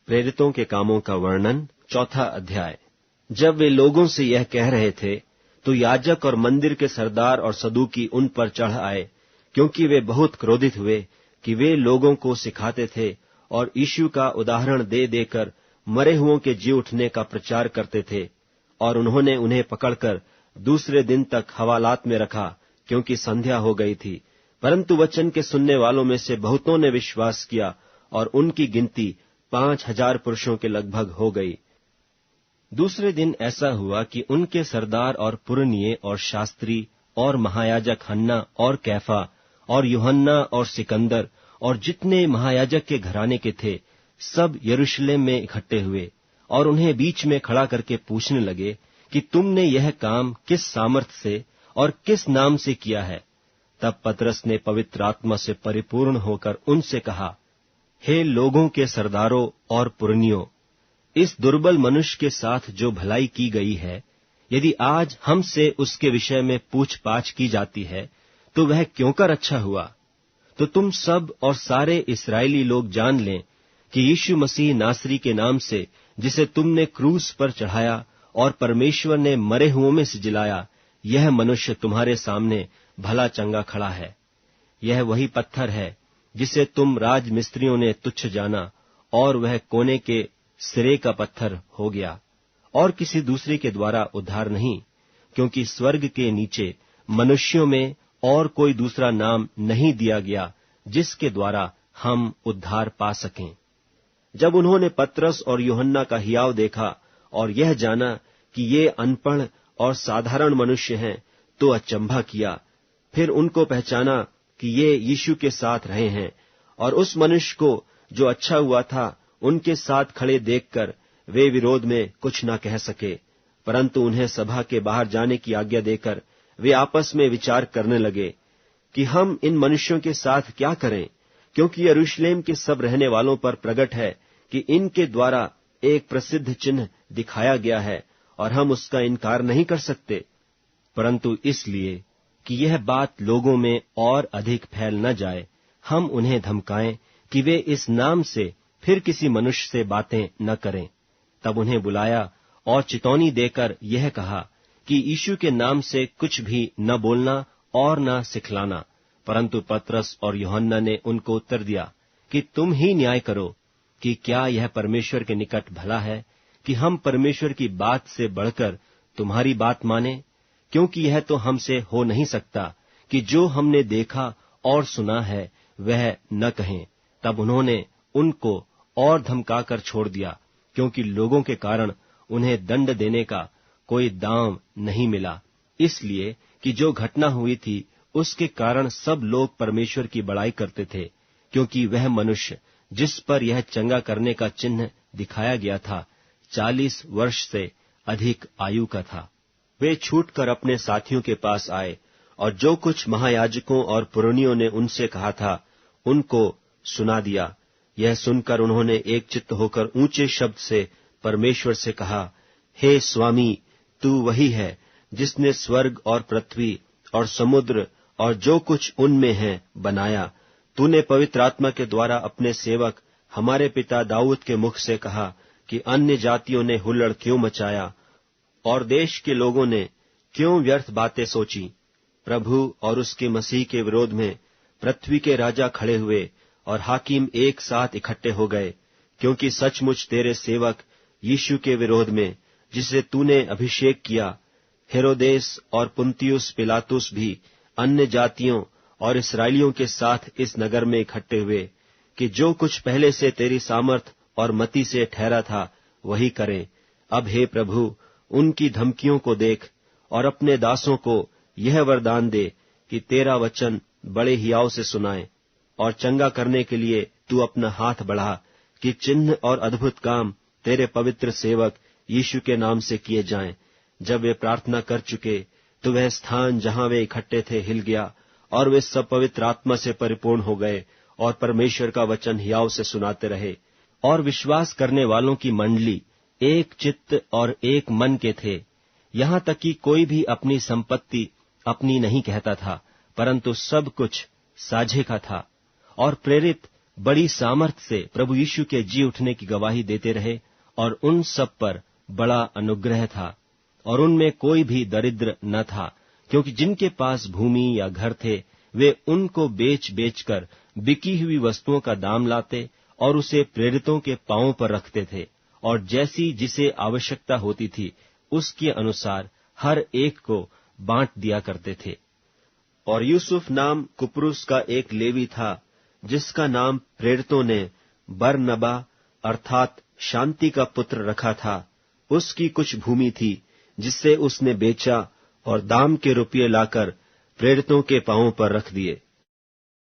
प्रेरितों के कामों का वर्णन, 4 अध्याय। जब वे लोगों से यह कह रहे थे तो याजक और मंदिर के सरदार और सदूकी उन पर चढ़ आए, क्योंकि वे बहुत क्रोधित हुए कि वे लोगों को सिखाते थे और यीशु का उदाहरण दे देकर मरे हुओं के जी उठने का प्रचार करते थे। और उन्होंने उन्हें पकड़कर दूसरे दिन तक हवालात में रखा, क्योंकि संध्या हो गई थी। परंतु वचन के सुनने वालों में से बहुतों ने विश्वास किया और उनकी गिनती 5,000 पुरुषों के लगभग हो गई। दूसरे दिन ऐसा हुआ कि उनके सरदार और पुरनिये और शास्त्री और महायाजक हन्ना और कैफा और यूहन्ना और सिकंदर और जितने महायाजक के घराने के थे, सब यरूशलेम में इकट्ठे हुए और उन्हें बीच में खड़ा करके पूछने लगे कि तुमने यह काम किस सामर्थ्य से और किस नाम से किया है। तब पतरस ने पवित्र आत्मा से परिपूर्ण होकर उनसे कहा, हे लोगों के सरदारों और पुरनियों, इस दुर्बल मनुष्य के साथ जो भलाई की गई है, यदि आज हमसे उसके विषय में पूछपाछ की जाती है तो वह क्यों कर अच्छा हुआ। तो तुम सब और सारे इस्राएली लोग जान लें कि यीशु मसीह नासरी के नाम से, जिसे तुमने क्रूस पर चढ़ाया और परमेश्वर ने मरे हुओं में से जिलाया, यह मनुष्य तुम्हारे सामने भला चंगा खड़ा है। यह वही पत्थर है जिसे तुम राजमिस्त्रियों ने तुच्छ जाना, और वह कोने के सिरे का पत्थर हो गया, और किसी दूसरे के द्वारा उद्धार नहीं, क्योंकि स्वर्ग के नीचे मनुष्यों में और कोई दूसरा नाम नहीं दिया गया जिसके द्वारा हम उद्धार पा सकें। जब उन्होंने पतरस और यूहन्ना का हियाव देखा और यह जाना कि ये अनपढ़ और साधारण मनुष्य हैं, तो अचंभा किया। फिर उनको पहचाना कि ये यीशु के साथ रहे हैं, और उस मनुष्य को जो अच्छा हुआ था उनके साथ खड़े देखकर वे विरोध में कुछ न कह सके, परंतु उन्हें सभा के बाहर जाने की आज्ञा देकर वे आपस में विचार करने लगे कि हम इन मनुष्यों के साथ क्या करें, क्योंकि यरूशलेम के सब रहने वालों पर प्रगट है कि इनके द्वारा एक प्रसिद्ध चिन्ह दिखाया गया है, और हम उसका इनकार नहीं कर सकते। परंतु इसलिए कि यह बात लोगों में और अधिक फैल न जाए, हम उन्हें धमकाएं कि वे इस नाम से फिर किसी मनुष्य से बातें न करें। तब उन्हें बुलाया और चितौनी देकर यह कहा कि यीशु के नाम से कुछ भी न बोलना और न सिखलाना। परंतु पतरस और यूहन्ना ने उनको उत्तर दिया कि तुम ही न्याय करो कि क्या यह परमेश्वर के निकट भला है कि हम परमेश्वर की बात से बढ़कर तुम्हारी बात माने, क्योंकि यह तो हमसे हो नहीं सकता कि जो हमने देखा और सुना है वह न कहें। तब उन्होंने उनको और धमकाकर छोड़ दिया, क्योंकि लोगों के कारण उन्हें दंड देने का कोई दांव नहीं मिला, इसलिए कि जो घटना हुई थी उसके कारण सब लोग परमेश्वर की बड़ाई करते थे, क्योंकि वह मनुष्य जिस पर यह चंगा करने का चिन्ह दिखाया गया था 40 वर्ष से अधिक आयु का था। वे छूटकर अपने साथियों के पास आए और जो कुछ महायाजकों और पुरनियों ने उनसे कहा था उनको सुना दिया। यह सुनकर उन्होंने एक चित्त होकर ऊंचे शब्द से परमेश्वर से कहा, हे स्वामी, तू वही है जिसने स्वर्ग और पृथ्वी और समुद्र और जो कुछ उनमें है बनाया। तूने पवित्र आत्मा के द्वारा अपने सेवक हमारे पिता दाऊद के मुख से कहा कि अन्य जातियों ने हुल्लड़ क्यों मचाया और देश के लोगों ने क्यों व्यर्थ बातें सोची। प्रभु और उसके मसीह के विरोध में पृथ्वी के राजा खड़े हुए और हाकिम एक साथ इकट्ठे हो गए, क्योंकि सचमुच तेरे सेवक यीशु के विरोध में, जिसे तूने अभिषेक किया, हेरोदेस और पुन्तियुस पिलातुस भी अन्य जातियों और इस्राएलियों के साथ इस नगर में इकट्ठे हुए कि जो कुछ पहले से तेरी सामर्थ और मति से ठहरा था वही करें। अब हे प्रभु, उनकी धमकियों को देख और अपने दासों को यह वरदान दे कि तेरा वचन बड़े हियाव से सुनाए, और चंगा करने के लिए तू अपना हाथ बढ़ा कि चिन्ह और अद्भुत काम तेरे पवित्र सेवक यीशु के नाम से किए जाएं। जब वे प्रार्थना कर चुके तो वह स्थान जहां वे इकट्ठे थे हिल गया, और वे सब पवित्र आत्मा से परिपूर्ण हो गए और परमेश्वर का वचन हियाव से सुनाते रहे। और विश्वास करने वालों की मंडली एक चित्त और एक मन के थे, यहाँ तक कि कोई भी अपनी संपत्ति अपनी नहीं कहता था, परंतु सब कुछ साझे का था। और प्रेरित बड़ी सामर्थ से प्रभु यीशु के जी उठने की गवाही देते रहे और उन सब पर बड़ा अनुग्रह था और उनमें कोई भी दरिद्र न था, क्योंकि जिनके पास भूमि या घर थे वे उनको बेच बेचकर बिकी हुई वस्तुओं का दाम लाते और उसे प्रेरितों के पांवों पर रखते थे और जैसी जिसे आवश्यकता होती थी उसके अनुसार हर एक को बांट दिया करते थे। और यूसुफ नाम कुप्रुस का एक लेवी था, जिसका नाम प्रेरितों ने बरनबा अर्थात शांति का पुत्र रखा था। उसकी कुछ भूमि थी जिससे उसने बेचा और दाम के रुपये लाकर प्रेरितों के पांवों पर रख दिए।